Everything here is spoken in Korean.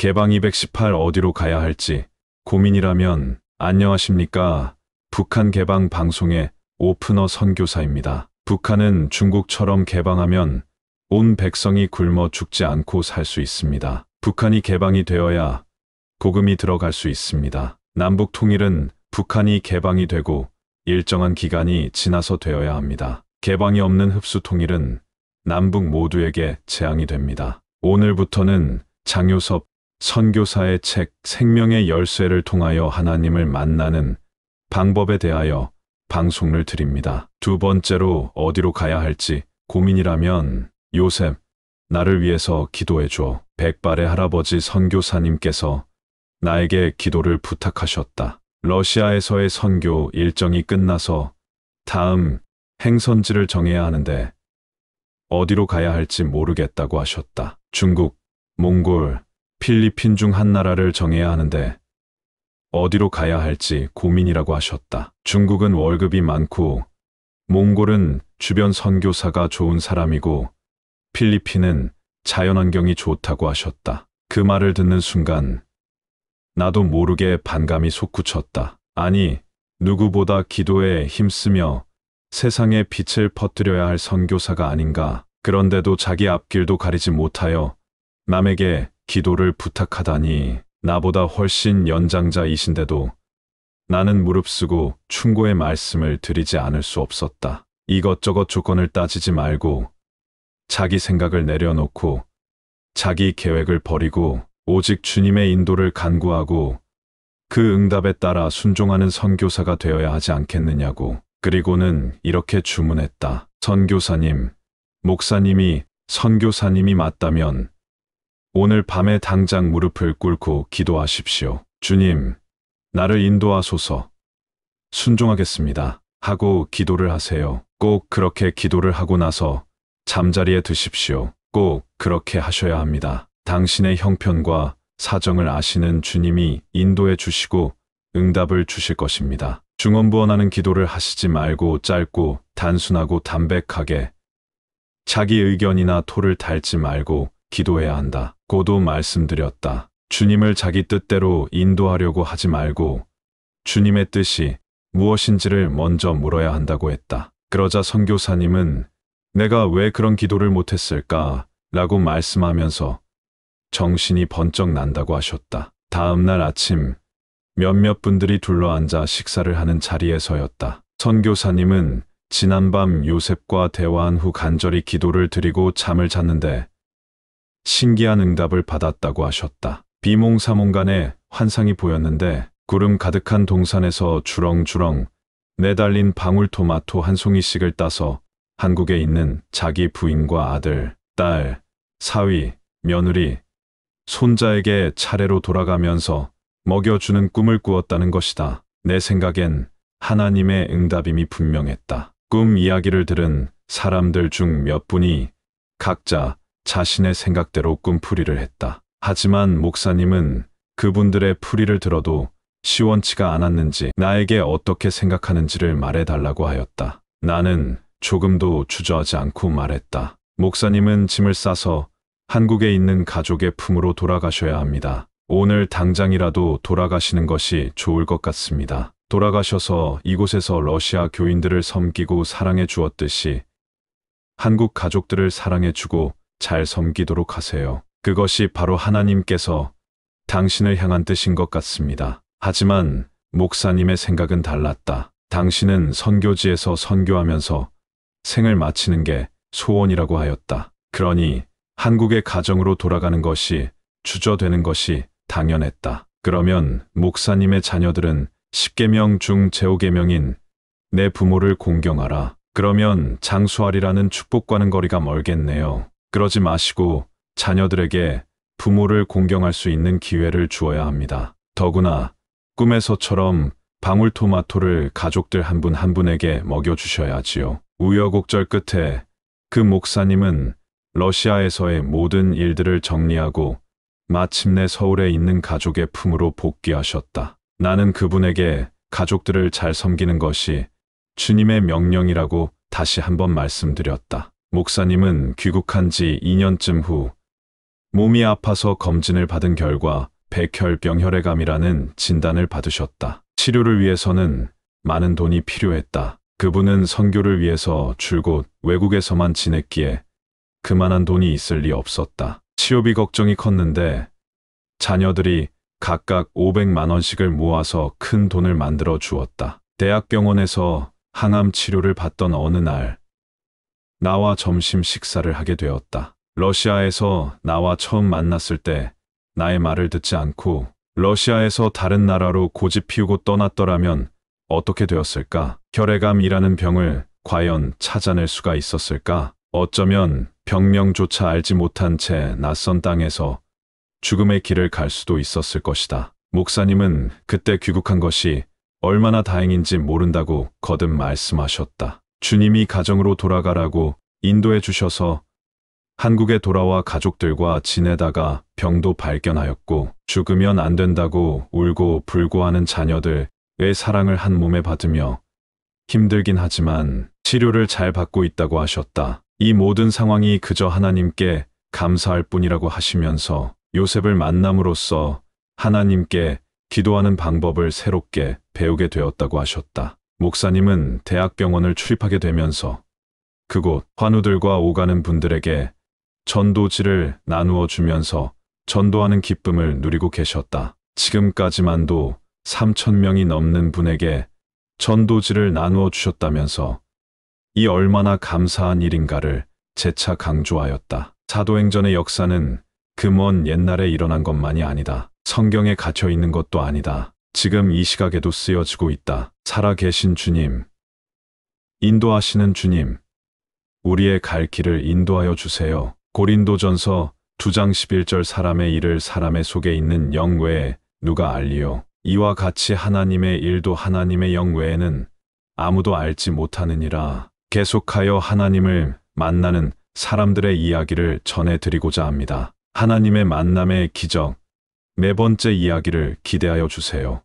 개방 218 어디로 가야 할지 고민이라면 안녕하십니까. 북한 개방 방송의 오프너 선교사입니다. 북한은 중국처럼 개방하면 온 백성이 굶어 죽지 않고 살 수 있습니다. 북한이 개방이 되어야 복음이 들어갈 수 있습니다. 남북 통일은 북한이 개방이 되고 일정한 기간이 지나서 되어야 합니다. 개방이 없는 흡수 통일은 남북 모두에게 재앙이 됩니다. 오늘부터는 장효섭 선교사의 책 생명의 열쇠를 통하여 하나님을 만나는 방법에 대하여 방송을 드립니다. 두 번째로 어디로 가야 할지 고민이라면 요셉, 나를 위해서 기도해 줘. 백발의 할아버지 선교사님께서 나에게 기도를 부탁하셨다. 러시아에서의 선교 일정이 끝나서 다음 행선지를 정해야 하는데 어디로 가야 할지 모르겠다고 하셨다. 중국, 몽골, 필리핀 중 한 나라를 정해야 하는데 어디로 가야 할지 고민이라고 하셨다. 중국은 월급이 많고 몽골은 주변 선교사가 좋은 사람이고 필리핀은 자연환경이 좋다고 하셨다. 그 말을 듣는 순간 나도 모르게 반감이 솟구쳤다. 아니, 누구보다 기도에 힘쓰며 세상에 빛을 퍼뜨려야 할 선교사가 아닌가. 그런데도 자기 앞길도 가리지 못하여 남에게 기도를 부탁하다니. 나보다 훨씬 연장자이신데도 나는 무릅쓰고 충고의 말씀을 드리지 않을 수 없었다. 이것저것 조건을 따지지 말고 자기 생각을 내려놓고 자기 계획을 버리고 오직 주님의 인도를 간구하고 그 응답에 따라 순종하는 선교사가 되어야 하지 않겠느냐고. 그리고는 이렇게 주문했다. 선교사님, 목사님이 선교사님이 맞다면 오늘 밤에 당장 무릎을 꿇고 기도하십시오. 주님, 나를 인도하소서. 순종하겠습니다. 하고 기도를 하세요. 꼭 그렇게 기도를 하고 나서 잠자리에 드십시오. 꼭 그렇게 하셔야 합니다. 당신의 형편과 사정을 아시는 주님이 인도해 주시고 응답을 주실 것입니다. 중언부언하는 기도를 하시지 말고 짧고 단순하고 담백하게 자기 의견이나 토를 달지 말고 기도해야 한다. 고도 말씀드렸다. 주님을 자기 뜻대로 인도하려고 하지 말고 주님의 뜻이 무엇인지를 먼저 물어야 한다고 했다. 그러자 선교사님은 내가 왜 그런 기도를 못했을까? 라고 말씀하면서 정신이 번쩍 난다고 하셨다. 다음 날 아침 몇몇 분들이 둘러앉아 식사를 하는 자리에서였다. 선교사님은 지난밤 요셉과 대화한 후 간절히 기도를 드리고 잠을 잤는데 신기한 응답을 받았다고 하셨다. 비몽사몽간에 환상이 보였는데 구름 가득한 동산에서 주렁주렁 내달린 방울토마토 한 송이씩을 따서 한국에 있는 자기 부인과 아들, 딸, 사위, 며느리, 손자에게 차례로 돌아가면서 먹여주는 꿈을 꾸었다는 것이다. 내 생각엔 하나님의 응답임이 분명했다. 꿈 이야기를 들은 사람들 중 몇 분이 각자 자신의 생각대로 꿈풀이를 했다. 하지만 목사님은 그분들의 풀이를 들어도 시원치가 않았는지 나에게 어떻게 생각하는지를 말해달라고 하였다. 나는 조금도 주저하지 않고 말했다. 목사님은 짐을 싸서 한국에 있는 가족의 품으로 돌아가셔야 합니다. 오늘 당장이라도 돌아가시는 것이 좋을 것 같습니다. 돌아가셔서 이곳에서 러시아 교인들을 섬기고 사랑해 주었듯이 한국 가족들을 사랑해 주고 잘 섬기도록 하세요. 그것이 바로 하나님께서 당신을 향한 뜻인 것 같습니다. 하지만 목사님의 생각은 달랐다. 당신은 선교지에서 선교하면서 생을 마치는 게 소원이라고 하였다. 그러니 한국의 가정으로 돌아가는 것이 주저되는 것이 당연했다. 그러면 목사님의 자녀들은 10계명 중 제5계명인 내 부모를 공경하라. 그러면 장수하리라는 축복과는 거리가 멀겠네요. 그러지 마시고 자녀들에게 부모를 공경할 수 있는 기회를 주어야 합니다. 더구나 꿈에서처럼 방울토마토를 가족들 한 분 한 분에게 먹여주셔야지요. 우여곡절 끝에 그 목사님은 러시아에서의 모든 일들을 정리하고 마침내 서울에 있는 가족의 품으로 복귀하셨다. 나는 그분에게 가족들을 잘 섬기는 것이 주님의 명령이라고 다시 한번 말씀드렸다. 목사님은 귀국한 지 2년쯤 후 몸이 아파서 검진을 받은 결과 백혈병 혈액암이라는 진단을 받으셨다. 치료를 위해서는 많은 돈이 필요했다. 그분은 선교를 위해서 줄곧 외국에서만 지냈기에 그만한 돈이 있을 리 없었다. 치료비 걱정이 컸는데 자녀들이 각각 500만 원씩을 모아서 큰 돈을 만들어 주었다. 대학병원에서 항암 치료를 받던 어느 날 나와 점심 식사를 하게 되었다. 러시아에서 나와 처음 만났을 때 나의 말을 듣지 않고 러시아에서 다른 나라로 고집 피우고 떠났더라면 어떻게 되었을까? 혈액암이라는 병을 과연 찾아낼 수가 있었을까? 어쩌면 병명조차 알지 못한 채 낯선 땅에서 죽음의 길을 갈 수도 있었을 것이다. 목사님은 그때 귀국한 것이 얼마나 다행인지 모른다고 거듭 말씀하셨다. 주님이 가정으로 돌아가라고 인도해 주셔서 한국에 돌아와 가족들과 지내다가 병도 발견하였고 죽으면 안 된다고 울고 불고 하는 자녀들의 사랑을 한 몸에 받으며 힘들긴 하지만 치료를 잘 받고 있다고 하셨다. 이 모든 상황이 그저 하나님께 감사할 뿐이라고 하시면서 요셉을 만남으로써 하나님께 기도하는 방법을 새롭게 배우게 되었다고 하셨다. 목사님은 대학병원을 출입하게 되면서 그곳 환우들과 오가는 분들에게 전도지를 나누어 주면서 전도하는 기쁨을 누리고 계셨다. 지금까지만도 3,000명이 넘는 분에게 전도지를 나누어 주셨다면서 이 얼마나 감사한 일인가를 재차 강조하였다. 사도행전의 역사는 그 먼 옛날에 일어난 것만이 아니다. 성경에 갇혀 있는 것도 아니다. 지금 이 시각에도 쓰여지고 있다. 살아계신 주님, 인도하시는 주님, 우리의 갈 길을 인도하여 주세요. 고린도전서 2장 11절 사람의 일을 사람의 속에 있는 영 외에 누가 알리요. 이와 같이 하나님의 일도 하나님의 영 외에는 아무도 알지 못하느니라. 계속하여 하나님을 만나는 사람들의 이야기를 전해드리고자 합니다. 하나님의 만남의 기적, 네 번째 이야기를 기대하여 주세요.